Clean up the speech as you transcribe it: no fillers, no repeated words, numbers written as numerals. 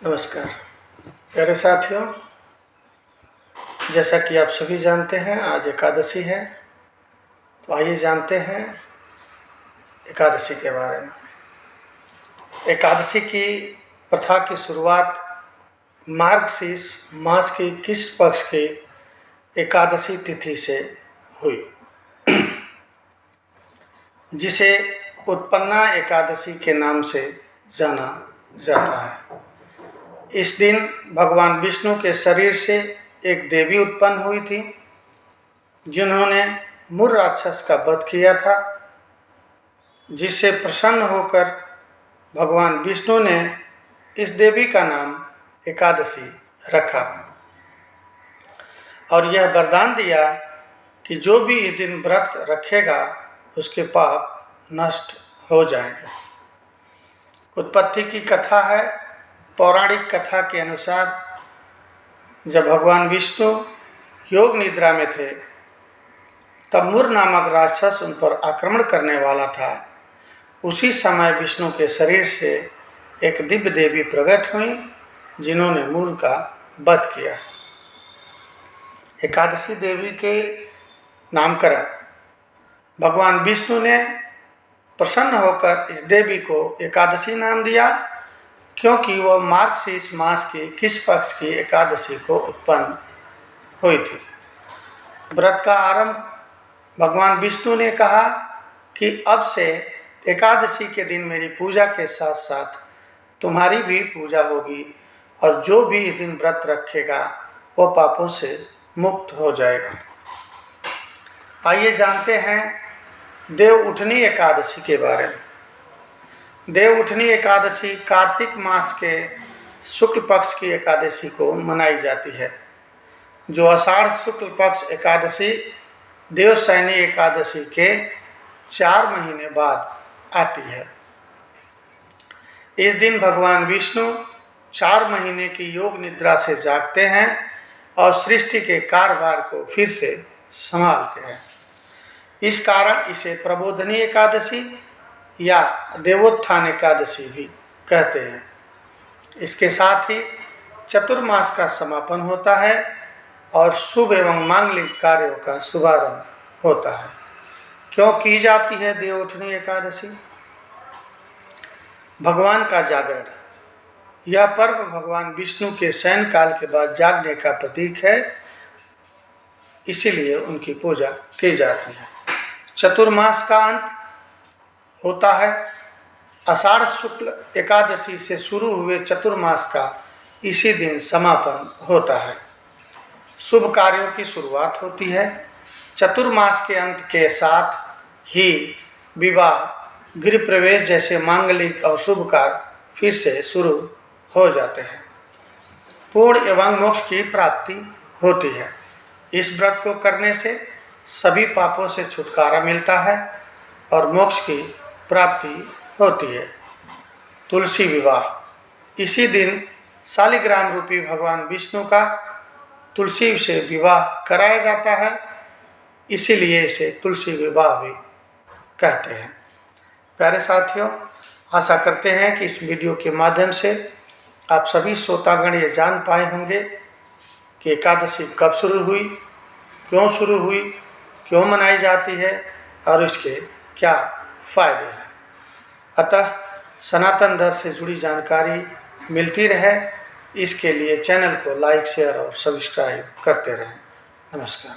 नमस्कार प्यारे साथियों, जैसा कि आप सभी जानते हैं आज एकादशी है। तो आइए जानते हैं एकादशी के बारे में। एकादशी की प्रथा की शुरुआत मार्गशीर्ष मास की किस पक्ष की एकादशी तिथि से हुई, जिसे उत्पन्ना एकादशी के नाम से जाना जाता है। इस दिन भगवान विष्णु के शरीर से एक देवी उत्पन्न हुई थी, जिन्होंने मुर राक्षस का वध किया था, जिससे प्रसन्न होकर भगवान विष्णु ने इस देवी का नाम एकादशी रखा और यह वरदान दिया कि जो भी इस दिन व्रत रखेगा उसके पाप नष्ट हो जाएंगे। उत्पत्ति की कथा है। पौराणिक कथा के अनुसार जब भगवान विष्णु योग निद्रा में थे, तब मुर नामक राक्षस उन पर आक्रमण करने वाला था। उसी समय विष्णु के शरीर से एक दिव्य देवी प्रकट हुई, जिन्होंने मुर का वध किया। एकादशी देवी के नामकरण भगवान विष्णु ने प्रसन्न होकर इस देवी को एकादशी नाम दिया, क्योंकि वह मार्गशीर्ष मास की किस पक्ष की एकादशी को उत्पन्न हुई थी। व्रत का आरंभ भगवान विष्णु ने कहा कि अब से एकादशी के दिन मेरी पूजा के साथ साथ तुम्हारी भी पूजा होगी, और जो भी इस दिन व्रत रखेगा वह पापों से मुक्त हो जाएगा। आइए जानते हैं देव उठनी एकादशी के बारे में। देव उठनी एकादशी कार्तिक मास के शुक्ल पक्ष की एकादशी को मनाई जाती है, जो आषाढ़ शुक्ल पक्ष एकादशी देवशयनी एकादशी के 4 महीने बाद आती है। इस दिन भगवान विष्णु 4 महीने की योग निद्रा से जागते हैं और सृष्टि के कार्यभार को फिर से संभालते हैं। इस कारण इसे प्रबोधनी एकादशी या देवोत्थान एकादशी भी कहते हैं। इसके साथ ही चतुर्मास का समापन होता है और शुभ एवं मांगलिक कार्यों का शुभारंभ होता है। क्यों की जाती है देव उठनी एकादशी? भगवान का जागरण। यह पर्व भगवान विष्णु के शयन काल के बाद जागने का प्रतीक है, इसीलिए उनकी पूजा की जाती है। चतुर्मास का अंत होता है। आषाढ़ शुक्ल एकादशी से शुरू हुए चतुर्मास का इसी दिन समापन होता है। शुभ कार्यों की शुरुआत होती है। चतुर्मास के अंत के साथ ही विवाह, गृह प्रवेश जैसे मांगलिक और शुभ कार्य फिर से शुरू हो जाते हैं। पूर्ण एवं मोक्ष की प्राप्ति होती है। इस व्रत को करने से सभी पापों से छुटकारा मिलता है और मोक्ष की प्राप्ति होती है। तुलसी विवाह। इसी दिन शालिग्राम रूपी भगवान विष्णु का तुलसी से विवाह कराया जाता है, इसीलिए इसे तुलसी विवाह भी कहते हैं। प्यारे साथियों, आशा करते हैं कि इस वीडियो के माध्यम से आप सभी श्रोतागण ये जान पाए होंगे कि एकादशी कब शुरू हुई, क्यों शुरू हुई, क्यों मनाई जाती है और इसके क्या फायदे हैं। अतः सनातन धर्म से जुड़ी जानकारी मिलती रहे, इसके लिए चैनल को लाइक, शेयर और सब्सक्राइब करते रहें। नमस्कार।